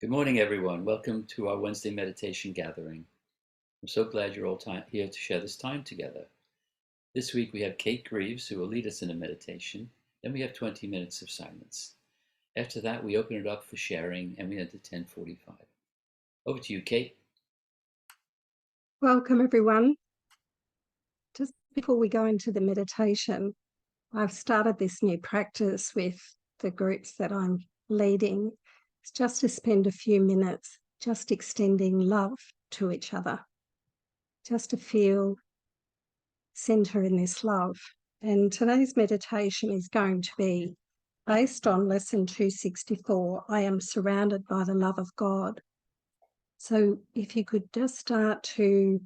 Good morning, everyone. Welcome to our Wednesday meditation gathering. I'm so glad you're all here to share this time together. This week we have Cate Grieves who will lead us in a meditation. Then we have 20 minutes of silence. After that, we open it up for sharing and we end at 10:45. Over to you, Cate. Welcome, everyone. Just before we go into the meditation, I've started this new practice with the groups that I'm leading. It's just to spend a few minutes just extending love to each other, just to feel center in this love. And today's meditation is going to be based on lesson 264, I am surrounded by the love of God. So if you could just start to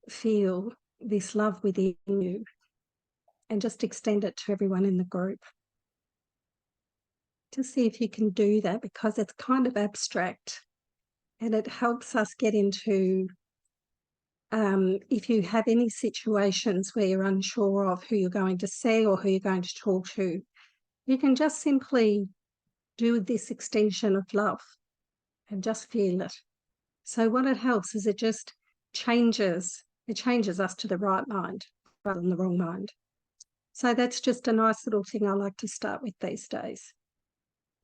feel this love within you and just extend it to everyone in the group. Just see if you can do that, because it's kind of abstract and it helps us get into, if you have any situations where you're unsure of who you're going to see or who you're going to talk to, you can just simply do this extension of love and just feel it. So what it helps is it changes us to the right mind rather than the wrong mind. So that's just a nice little thing I like to start with these days.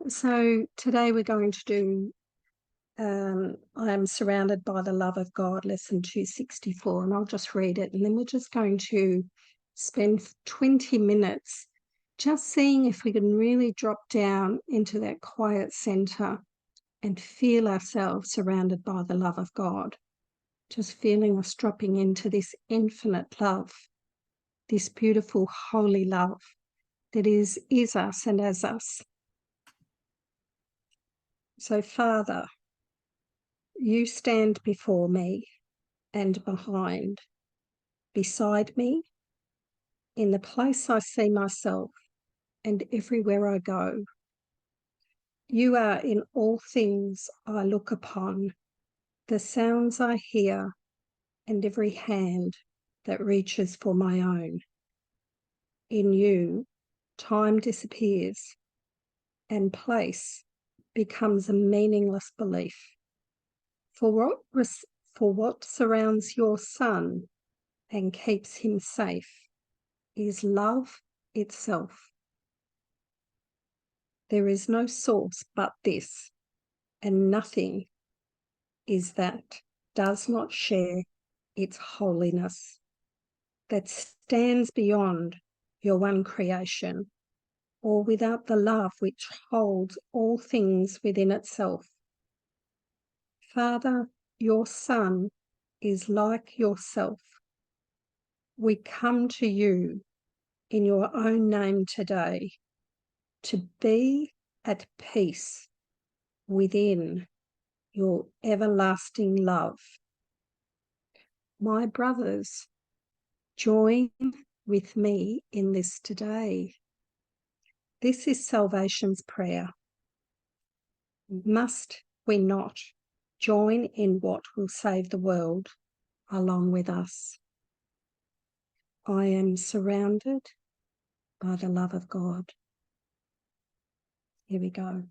So today we're going to do I am surrounded by the love of God, lesson 264, and I'll just read it. And then we're just going to spend 20 minutes just seeing if we can really drop down into that quiet center and feel ourselves surrounded by the love of God. Just feeling us dropping into this infinite love, this beautiful, holy love that is us and as us. So, Father, you stand before me and behind, beside me, in the place I see myself and everywhere I go. You are in all things I look upon, the sounds I hear, and every hand that reaches for my own. In you, time disappears and place becomes a meaningless belief. For what surrounds your Son and keeps him safe is love itself. There is no source but this, and nothing is that does not share its holiness, that stands beyond your one creation, or without the love which holds all things within itself. Father, your Son is like yourself. We come to you in your own name today to be at peace within your everlasting love. My brothers, join with me in this today. This is salvation's prayer. Must we not join in what will save the world along with us? I am surrounded by the love of God. Here we go.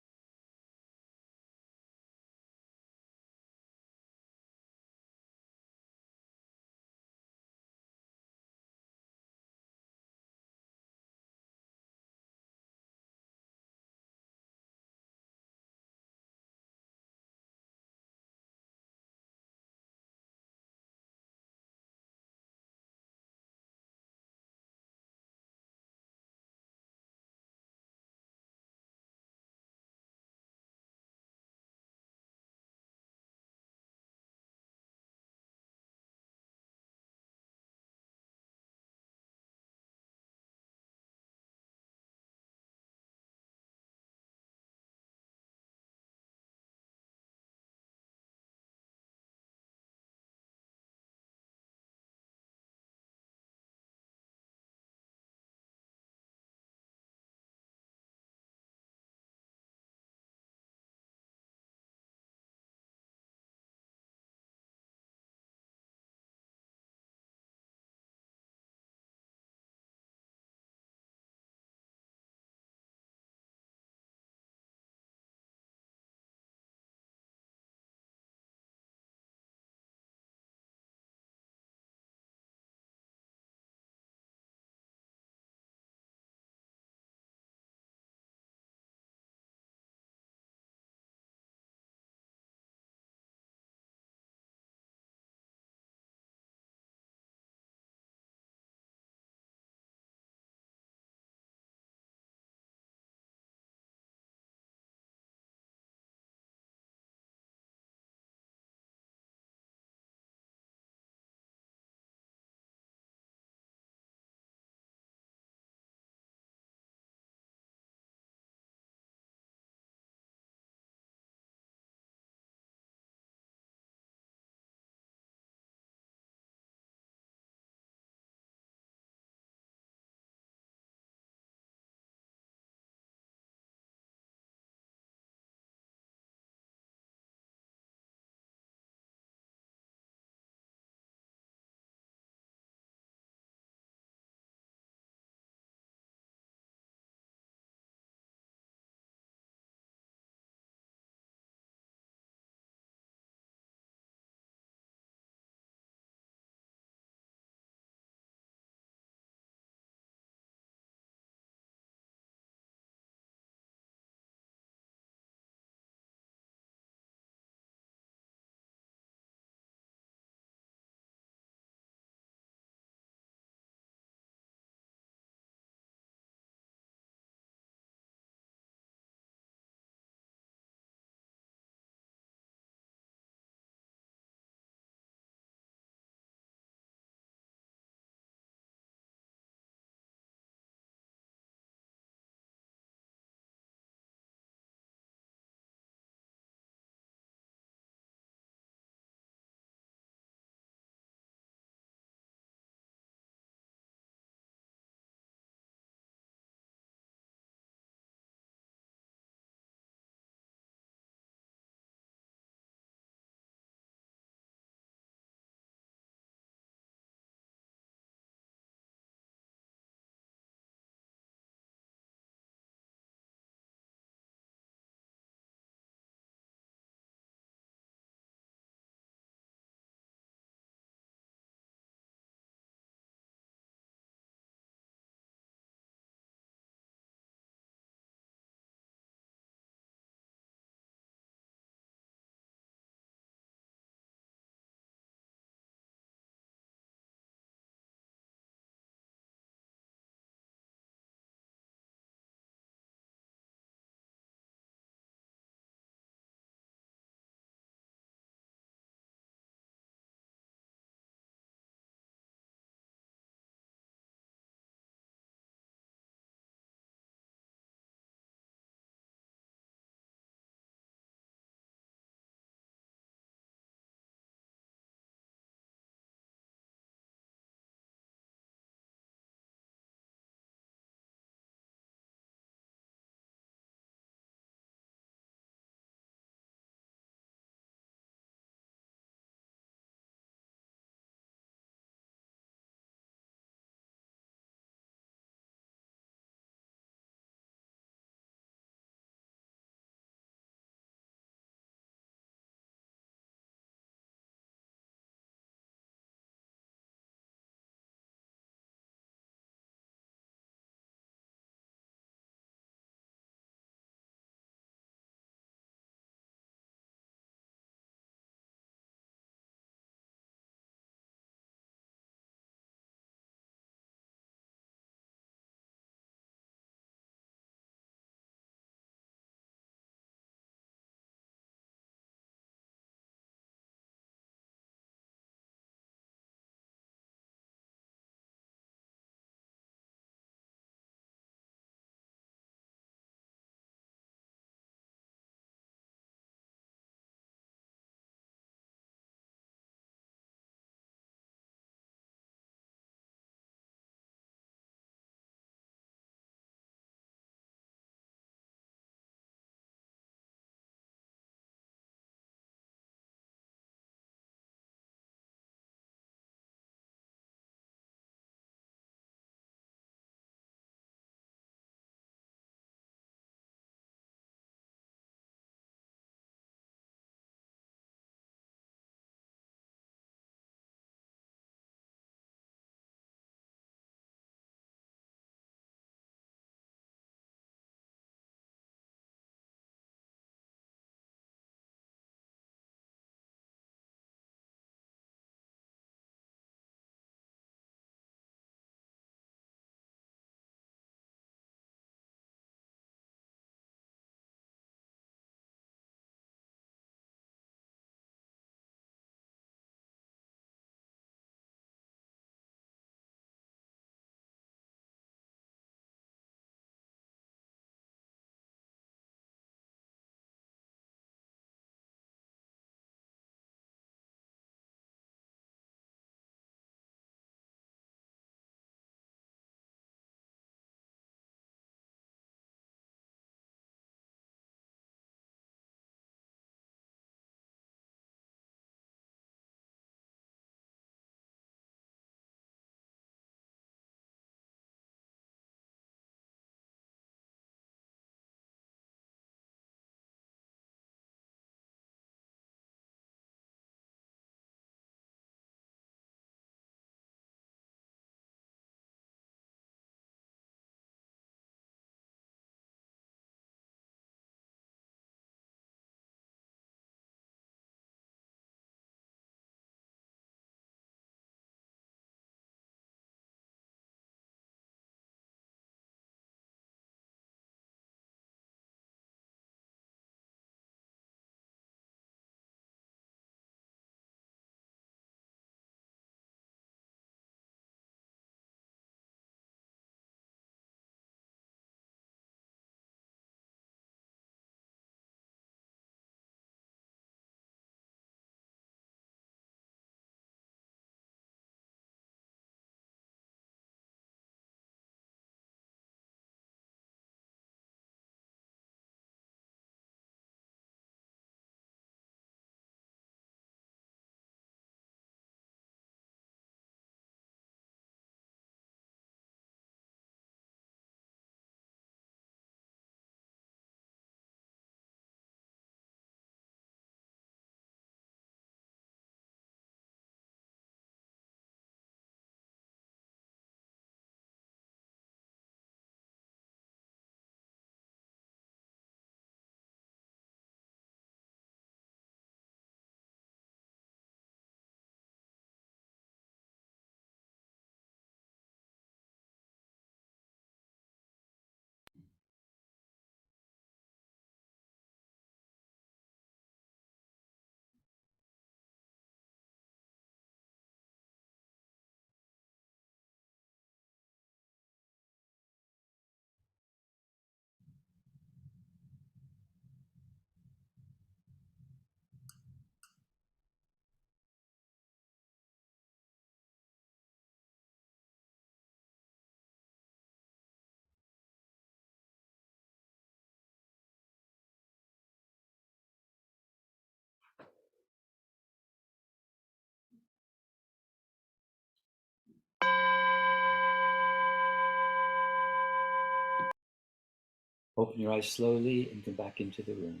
Open your eyes slowly and come back into the room.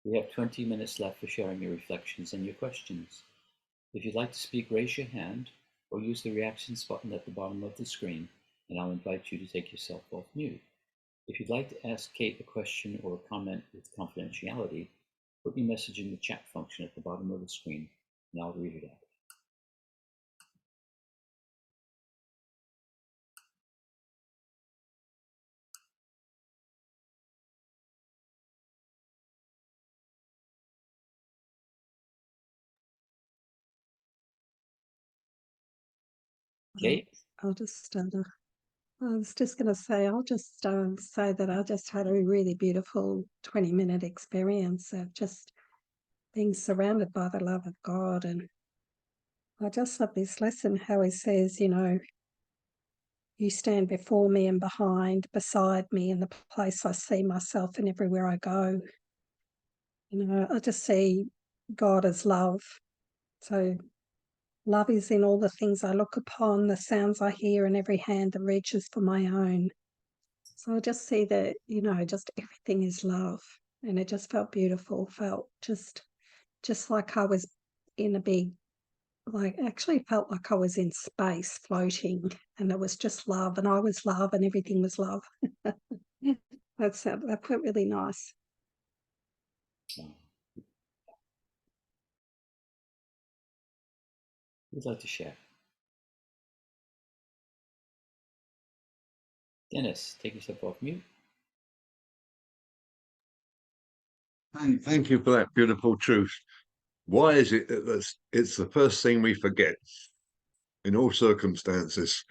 We have 20 minutes left for sharing your reflections and your questions. If you'd like to speak, raise your hand or use the reactions button at the bottom of the screen, and I'll invite you to take yourself off mute. If you'd like to ask Cate a question or a comment with confidentiality, put your message in the chat function at the bottom of the screen, and I'll read it out. Cate? I'll just, I was just going to say, I'll just say that I just had a really beautiful 20-minute experience of just being surrounded by the love of God. And I just love this lesson, how he says, you stand before me and behind, beside me in the place I see myself and everywhere I go. I just see God as love. So love is in all the things I look upon, the sounds I hear, and every hand that reaches for my own. So I just see that, just everything is love. And it just felt beautiful, felt just like I was in a big, actually felt like I was in space floating, and it was just love, and I was love, and everything was love. That felt really nice. Who'd like to share? Dennis, take yourself off mute. Thank you for that beautiful truth. Why is it that it's the first thing we forget in all circumstances?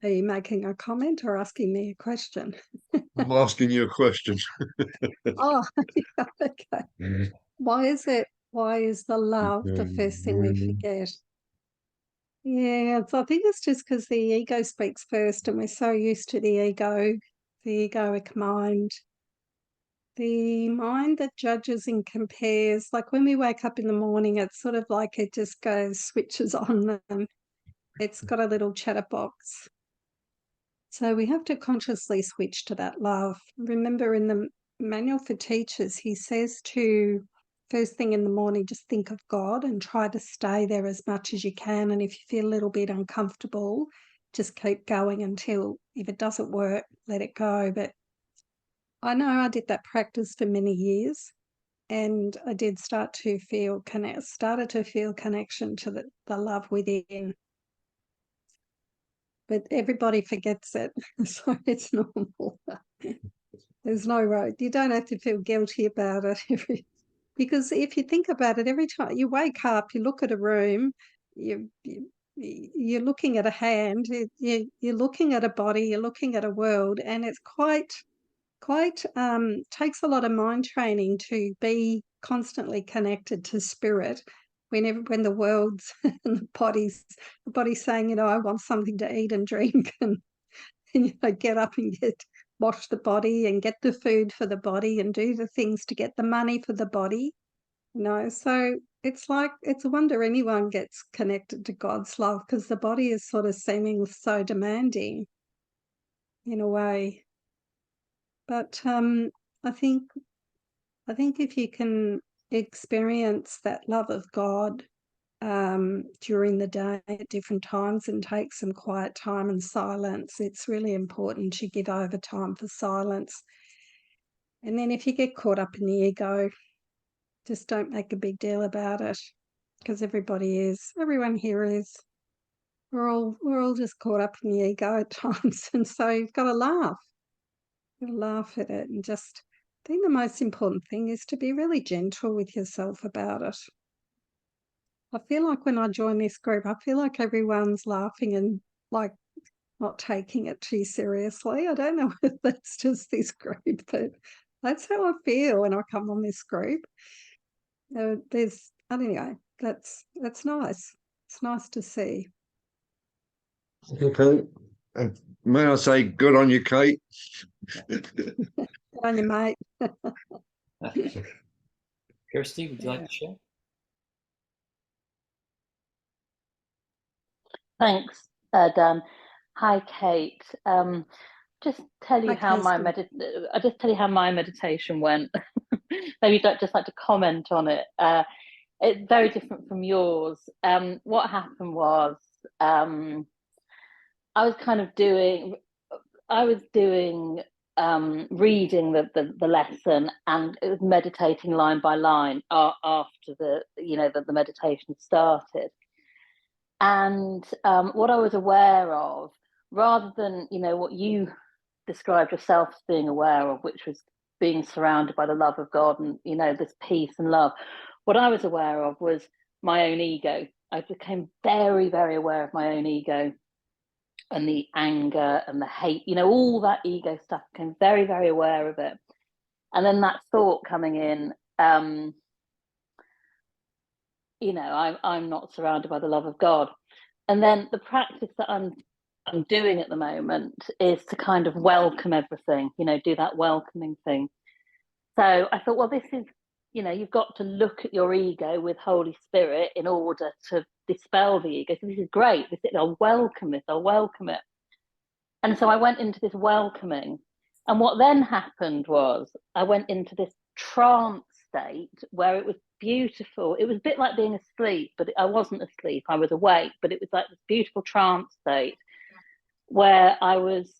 Are you making a comment or asking me a question? I'm asking you a question. Oh, okay. Why is the love the first thing we forget? Yeah, I think it's just because the ego speaks first, and we're so used to the egoic mind, the mind that judges and compares. Like when we wake up in the morning, it's sort of like it just switches on them. It's got a little chatterbox. So we have to consciously switch to that love. Remember, in the manual for teachers, he says to first thing in the morning, just think of God and try to stay there as much as you can. And if you feel a little bit uncomfortable, just keep going until, if it doesn't work, let it go. But I know I did that practice for many years, and I did started to feel connection to the love within. But everybody forgets it, so it's normal. There's no road. You don't have to feel guilty about it because if you think about it, every time you wake up, you look at a room, you're looking at a hand, you're looking at a body, you're looking at a world, and it's quite takes a lot of mind training to be constantly connected to spirit when the world's and the body's saying, I want something to eat and drink, and get up and wash the body and get the food for the body and do the things to get the money for the body. So it's a wonder anyone gets connected to God's love, because the body is sort of seeming so demanding in a way. But I think if you can experience that love of God during the day at different times and take some quiet time and silence, it's really important to give over time for silence. And then if you get caught up in the ego, just don't make a big deal about it, because everyone here is. We're all just caught up in the ego at times, and so you've got to laugh. You've got to laugh at it, and just I think the most important thing is to be really gentle with yourself about it. I feel like when I join this group, I feel like everyone's laughing and like not taking it too seriously. I don't know if that's just this group, but that's how I feel when I come on this group. Anyway, that's nice. It's nice to see. Okay. And may I say, good on you, Cate? Good on you, mate. Kirsty, would you like to share? Thanks, Dan. Hi, Kate. Just tell you Hi, how my Kirsty. I'll just tell you how my meditation went. Maybe you don't just like to comment on it. It's very different from yours. What happened was I was kind of doing, I was doing reading the lesson, and it was meditating line by line after the meditation started. And what I was aware of, rather than what you described yourself as being aware of, which was being surrounded by the love of God and this peace and love, what I was aware of was my own ego. I became very, very aware of my own ego and the anger and the hate, all that ego stuff. Became very, very aware of it. And then that thought coming in, I'm not surrounded by the love of God. And then the practice that I'm doing at the moment is to kind of welcome everything, do that welcoming thing. So I thought, well, this is, you've got to look at your ego with Holy Spirit in order to dispel the ego. So this is great. I'll welcome this. I'll welcome it. And so I went into this welcoming. And what then happened was I went into this trance state where it was beautiful. It was a bit like being asleep, but I wasn't asleep. I was awake, but it was like this beautiful trance state where I was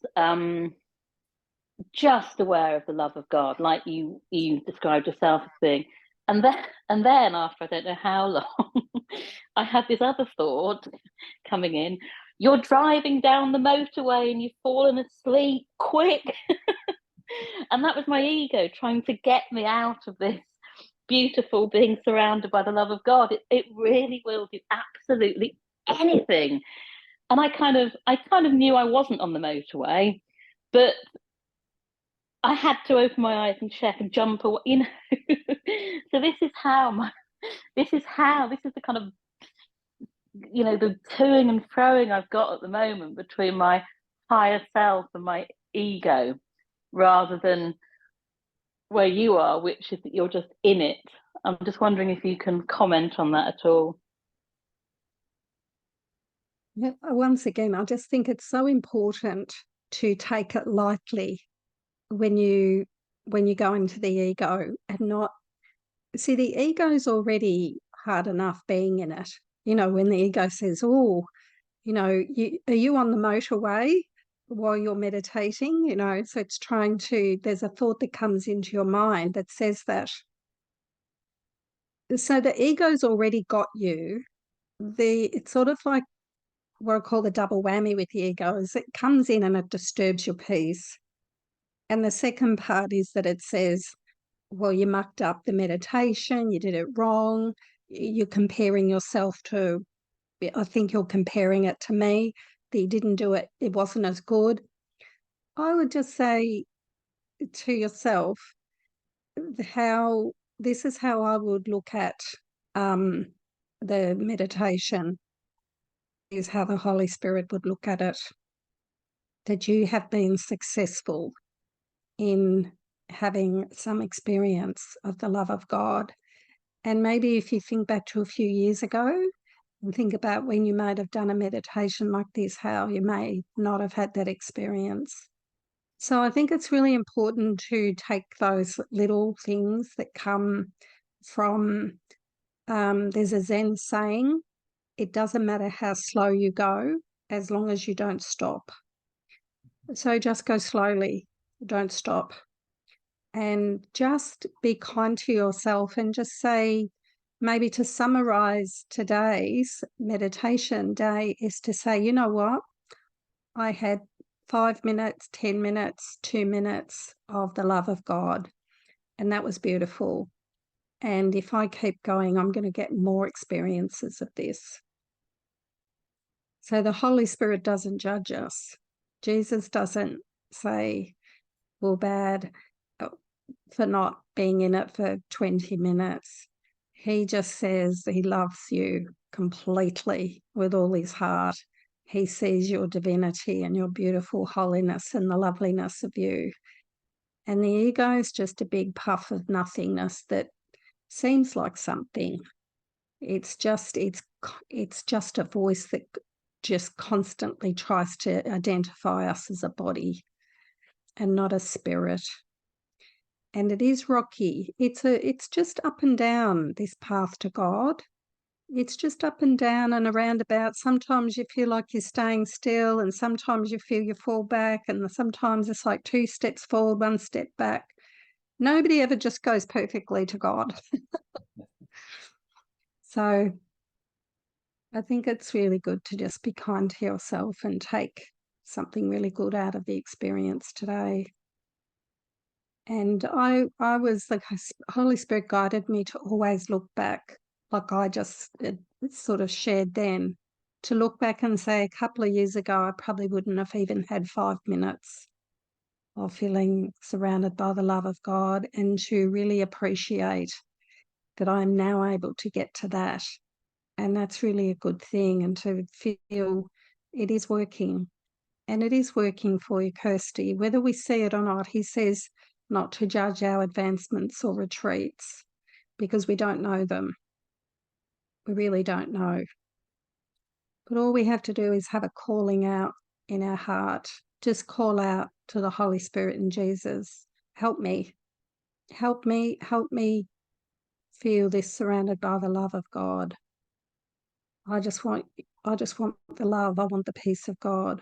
just aware of the love of God, like you described yourself as being. And then after I don't know how long, I had this other thought coming in. You're driving down the motorway and you've fallen asleep. Quick! And that was my ego trying to get me out of this beautiful being surrounded by the love of God. It really will do absolutely anything. And I kind of knew I wasn't on the motorway, but I had to open my eyes and check and jump away, So this is the kind of, the toing and froing I've got at the moment between my higher self and my ego, rather than where you are, which is that you're just in it. I'm just wondering if you can comment on that at all. Yeah, once again, I just think it's so important to take it lightly when you go into the ego, and not see the ego's already hard enough being in it. When the ego says, "Oh, are you on the motorway while you're meditating?" So it's trying to. There's a thought that comes into your mind that says that. So the ego's already got you. It's sort of like what I call the double whammy with the ego, is it comes in and it disturbs your peace. And the second part is that it says, well, you mucked up the meditation, you did it wrong, you're comparing yourself to, I think you're comparing it to me, that you didn't do it, it wasn't as good. I would just say to yourself, this is how I would look at the meditation, is how the Holy Spirit would look at it. That you have been successful in having some experience of the love of God. And maybe if you think back to a few years ago and think about when you might have done a meditation like this, how you may not have had that experience. So I think it's really important to take those little things that come from, there's a Zen saying, it doesn't matter how slow you go, as long as you don't stop. So just go slowly, don't stop. And just be kind to yourself and just say, maybe to summarize today's meditation day is to say, you know what? I had 5 minutes, 10 minutes, 2 minutes of the love of God, and that was beautiful. And if I keep going, I'm going to get more experiences of this. So the Holy Spirit doesn't judge us. Jesus doesn't say, well, bad for not being in it for 20 minutes. He just says he loves you completely with all his heart. He sees your divinity and your beautiful holiness and the loveliness of you. And the ego is just a big puff of nothingness that seems like something. It's just a voice that just constantly tries to identify us as a body and not a spirit. And it is rocky. It's just up and down, this path to God. It's just up and down and around about. Sometimes you feel like you're staying still, and sometimes you feel you fall back, and sometimes it's like 2 steps forward, 1 step back. Nobody ever just goes perfectly to God. So I think it's really good to just be kind to yourself and take something really good out of the experience today. And I was like, Holy Spirit guided me to always look back, like I just sort of shared then, to look back and say, a couple of years ago, I probably wouldn't have even had 5 minutes of feeling surrounded by the love of God, and to really appreciate that I'm now able to get to that. And that's really a good thing, and to feel it is working. And it is working for you, Kirsty, whether we see it or not. He says not to judge our advancements or retreats because we don't know them. We really don't know. But all we have to do is have a calling out in our heart. Just call out to the Holy Spirit and Jesus. Help me. Help me. Help me feel this surrounded by the love of God. I just want the love. I want the peace of God.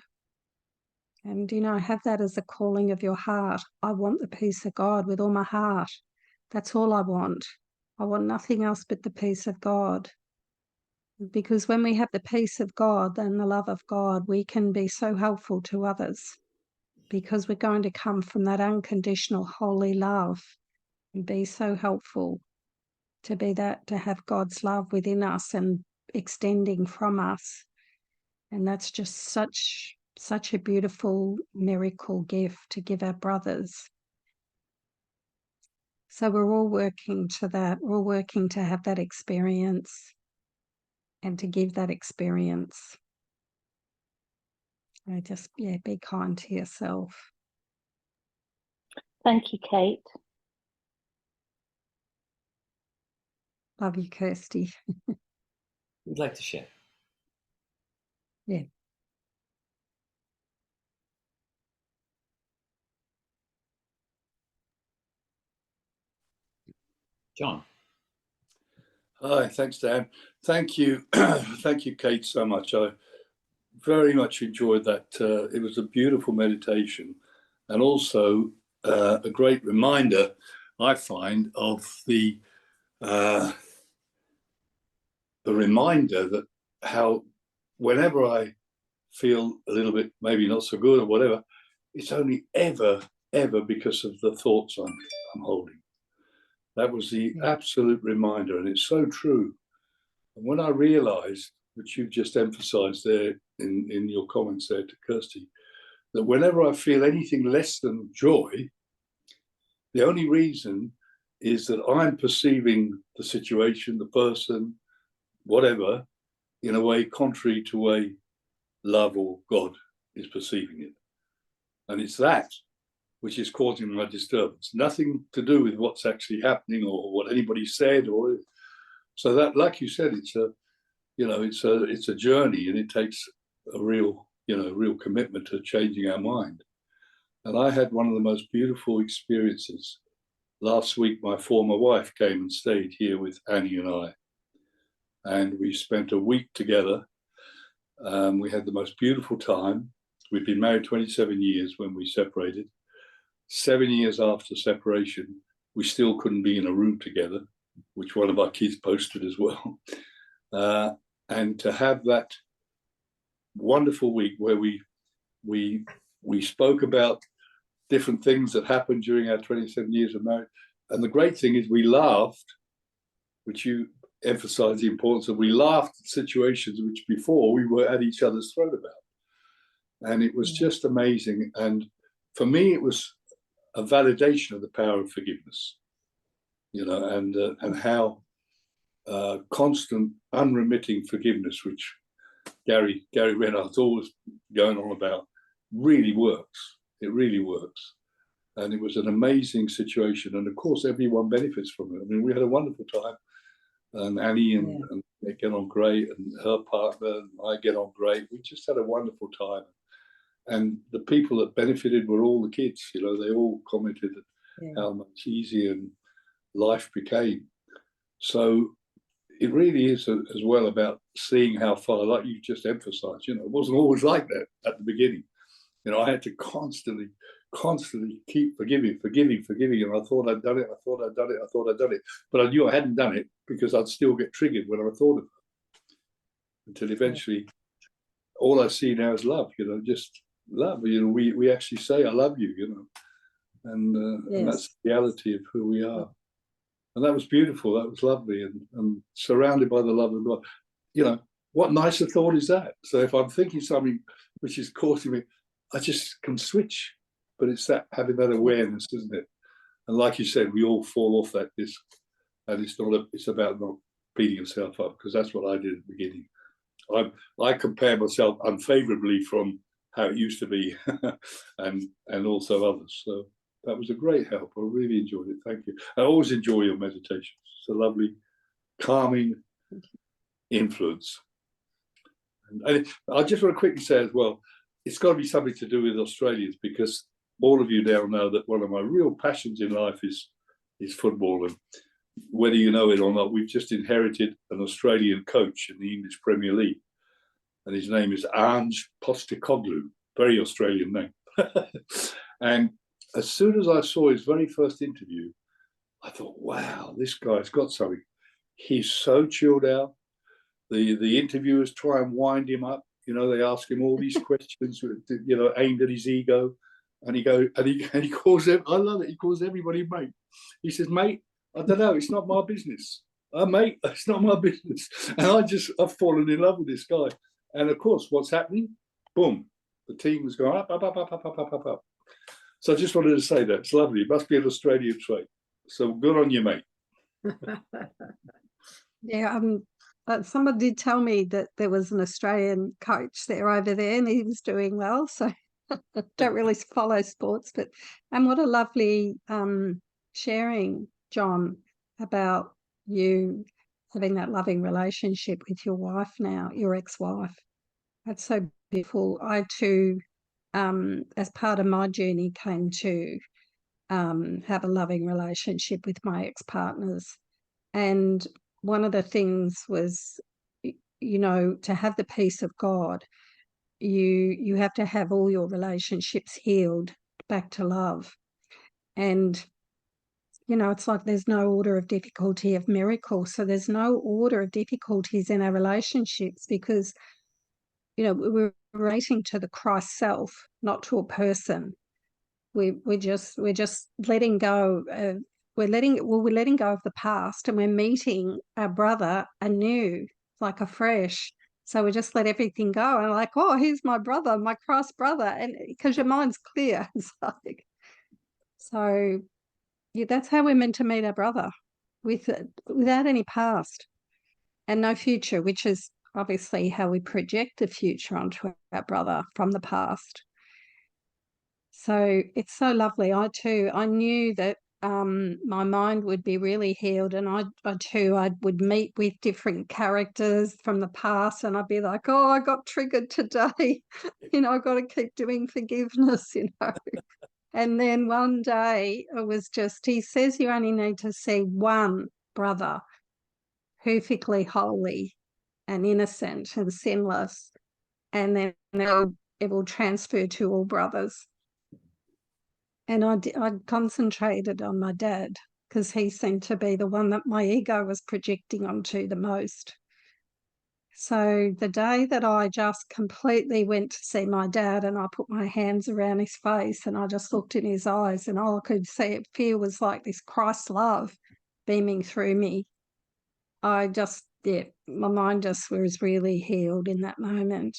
And, have that as a calling of your heart. I want the peace of God with all my heart. That's all I want. I want nothing else but the peace of God. Because when we have the peace of God and the love of God, we can be so helpful to others, because we're going to come from that unconditional holy love and be so helpful to have God's love within us and extending from us. And that's just such a beautiful miracle gift to give our brothers. So we're all working to that. We're all working to have that experience and to give that experience. Just, be kind to yourself. Thank you, Kate. Love you, Kirsty. Who'd like to share? Yeah. John. Hi, thanks, Dan. Thank you. Thank you, Kate, so much. I very much enjoyed that. It was a beautiful meditation, and also a great reminder, I find, of the reminder that how whenever I feel a little bit maybe not so good or whatever, it's only ever because of the thoughts I'm holding. That was the absolute reminder, and it's so true. And when I realized, which you've just emphasized there in your comments there to Kirsty, that whenever I feel anything less than joy, the only reason is that I'm perceiving the situation, the person, whatever, in a way contrary to the way love or God is perceiving it. And it's that which is causing my disturbance. Nothing to do with what's actually happening or what anybody said, or so that, like you said, it's a journey, and it takes a real commitment to changing our mind. And I had one of the most beautiful experiences last week. My former wife came and stayed here with Annie and I, and we spent a week together. We had the most beautiful time. We'd been married 27 years when we separated. 7 years after separation, we still couldn't be in a room together, which one of our kids posted as well. And to have that wonderful week where we spoke about different things that happened during our 27 years of marriage. And the great thing is we laughed, which you emphasized the importance of. We laughed at situations which before we were at each other's throat about. And it was just amazing. And for me, it was a validation of the power of forgiveness, and how constant, unremitting forgiveness, which Gary Reynolds always going on about, really works. It really works. And it was an amazing situation. And of course, everyone benefits from it. I mean, we had a wonderful time. and Annie and they get on great, and her partner and I get on great. We just had a wonderful time. And the people that benefited were all the kids. You know, they all commented how much easier life became. So it really is as well about seeing how far, like you just emphasised. You know, it wasn't always like that at the beginning. You know, I had to constantly keep forgiving, and I thought I'd done it, but I knew I hadn't done it because I'd still get triggered when I thought of it, until eventually all I see now is love. You know, just love. You know, we actually say I love you. You know, and that's the reality of who we are. And that was beautiful. That was lovely, and surrounded by the love of God. You know, what nicer thought is that? So if I'm thinking something which is causing me, I just can switch. But it's that having that awareness, isn't it? And like you said, we all fall off that disc, and it's about not beating yourself up, because that's what I did at the beginning. I compare myself unfavorably from how it used to be, and also others. So that was a great help. I really enjoyed it. Thank you. I always enjoy your meditations. It's a lovely, calming influence. And I just want to quickly say as well, it's got to be something to do with Australians, because all of you now know that one of my real passions in life is football. And whether you know it or not, we've just inherited an Australian coach in the English Premier League. And his name is Ange Postecoglou, very Australian name. And as soon as I saw his very first interview, I thought, wow, this guy's got something. He's so chilled out. The interviewers try and wind him up. You know, they ask him all these questions, you know, aimed at his ego. And he calls them, I love it, he calls everybody mate. He says, mate, I don't know, it's not my business. Mate, it's not my business. And I've fallen in love with this guy. And of course, what's happening? Boom, the team was going up. So I just wanted to say that. It's lovely. It must be an Australian trait. So good on you, mate. Yeah, somebody did tell me that there was an Australian coach there over there, and he was doing well. So don't really follow sports, and what a lovely sharing, John, about you having that loving relationship with your wife now, your ex-wife. That's so beautiful. I too, as part of my journey, came to have a loving relationship with my ex-partners. And one of the things was, you know, to have the peace of God, you have to have all your relationships healed back to love. And, you know, it's like there's no order of difficulty of miracle. So there's no order of difficulties in our relationships, because, you know, we're relating to the Christ self, not to a person. We're just letting go of, we're letting go of the past, and we're meeting our brother anew, like afresh. So we just let everything go, and like, oh, he's my brother, my Christ brother, and because your mind's clear, it's like, so yeah, that's how we're meant to meet our brother, without any past and no future, which is obviously how we project the future onto our brother from the past. So it's so lovely. I knew that my mind would be really healed, and I would meet with different characters from the past, and I'd be like, oh, I got triggered today. You know, I got to keep doing forgiveness, you know. And then one day it was just, he says you only need to see one brother, perfectly holy and innocent and sinless, and then it will transfer to all brothers. And I concentrated on my dad, because he seemed to be the one that my ego was projecting onto the most. So the day that I just completely went to see my dad, and I put my hands around his face and I just looked in his eyes, and all I could feel was like this Christ love beaming through me. My mind just was really healed in that moment.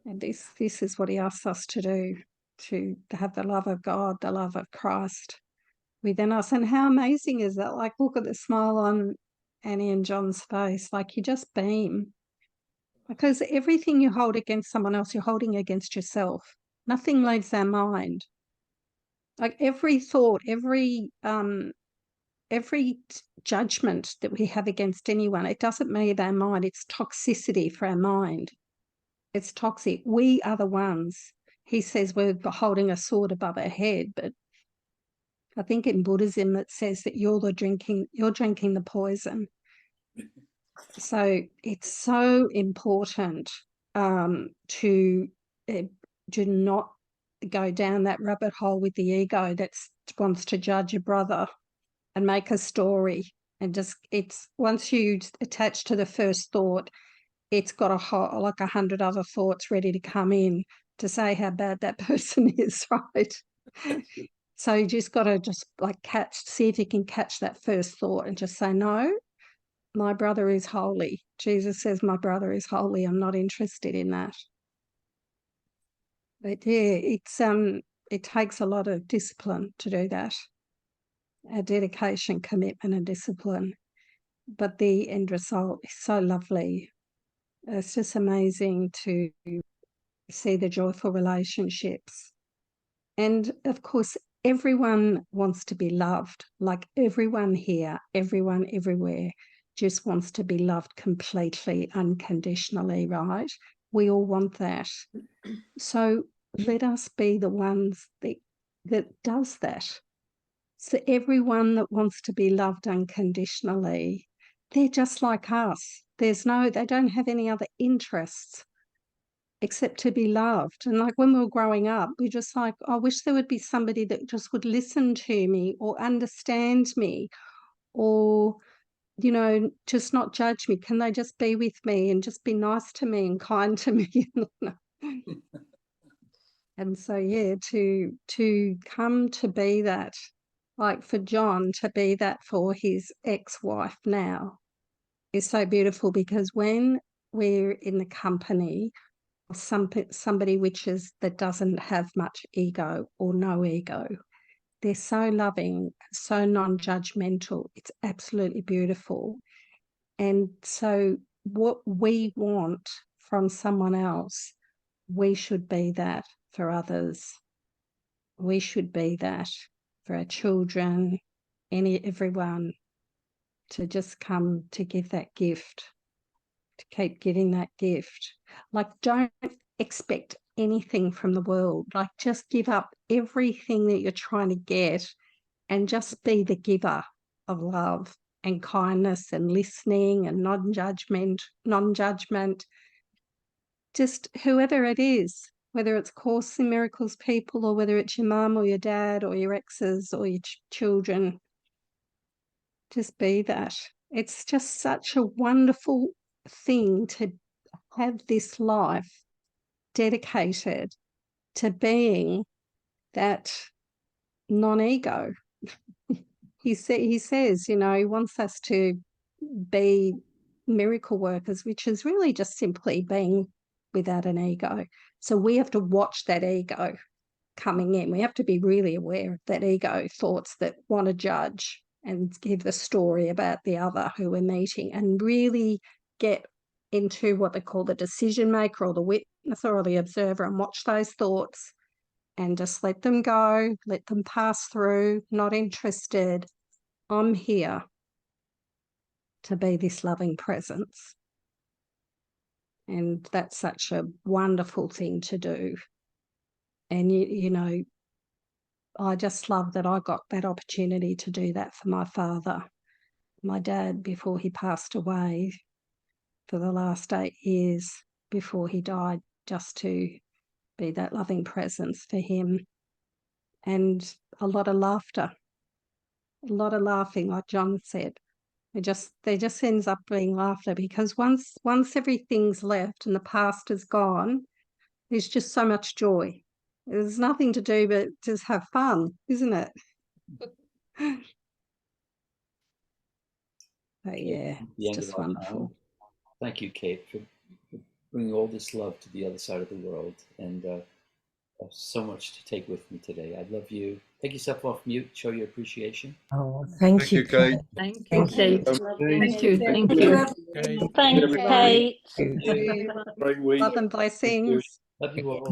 And this is what he asks us to do, to have the love of God, the love of Christ within us. And how amazing is that? Like, look at the smile on Annie and John's face. Like, you just beam. Because everything you hold against someone else, you're holding against yourself. Nothing leaves our mind. Like every thought, every judgment that we have against anyone, it doesn't mean our mind, it's toxicity for our mind. It's toxic. We are the ones. He says we're holding a sword above our head, but I think in Buddhism it says that you're drinking the poison. So it's so important to do not go down that rabbit hole with the ego that wants to judge a brother and make a story. And just, it's once you attach to the first thought, it's got like 100 other thoughts ready to come in to say how bad that person is, right? So you just got to just like see if you can catch that first thought and just say, no, my brother is holy. Jesus says my brother is holy. I'm not interested in that. But yeah, it takes a lot of discipline to do that. A dedication, commitment and discipline. But the end result is so lovely. It's just amazing to see the joyful relationships. And of course, everyone wants to be loved, like everyone here, everyone everywhere just wants to be loved completely, unconditionally, right? We all want that. So let us be the ones that does that. So everyone that wants to be loved unconditionally, they're just like us. They don't have any other interests except to be loved. And like when we were growing up, we're just like, I wish there would be somebody that just would listen to me or understand me or, you know, just not judge me. Can they just be with me and just be nice to me and kind to me? And so, yeah, to come to be that, like for John to be that for his ex-wife now is so beautiful, because when we're in the company of somebody that doesn't have much ego or no ego, they're so loving, so non-judgmental. It's absolutely beautiful. And so what we want from someone else, we should be that for others. We should be that for our children, everyone, to just come to give that gift, to keep giving that gift. Like, don't expect anything from the world. Like, just give up everything that you're trying to get and just be the giver of love and kindness and listening and non-judgment, just whoever it is, whether it's Course in Miracles people or whether it's your mum or your dad or your exes or your children, just be that. It's just such a wonderful thing to have this life dedicated to being that non-ego. He says, you know, he wants us to be miracle workers, which is really just simply being without an ego. So we have to watch that ego coming in. We have to be really aware of that ego thoughts that want to judge and give the story about the other who we're meeting, and really get into what they call the decision maker or the witness or the observer, and watch those thoughts and just let them go, let them pass through, not interested. I'm here to be this loving presence. And that's such a wonderful thing to do. And, you know, I just love that I got that opportunity to do that for my father, my dad, before he passed away, for the last 8 years before he died, just to be that loving presence for him. And a lot of laughter, a lot of laughing, like John said. There just ends up being laughter, because once everything's left and the past is gone, there's just so much joy. There's nothing to do but just have fun, isn't it? But yeah, it's just wonderful. Thank you, Kate, for bringing all this love to the other side of the world, and so much to take with me today. I love you. Take yourself off mute, show your appreciation. Oh, thank you, Kate. Kate. Thank you. Thank you. Thank you. Thanks, Kate. Great week. Love and blessings. Love you all.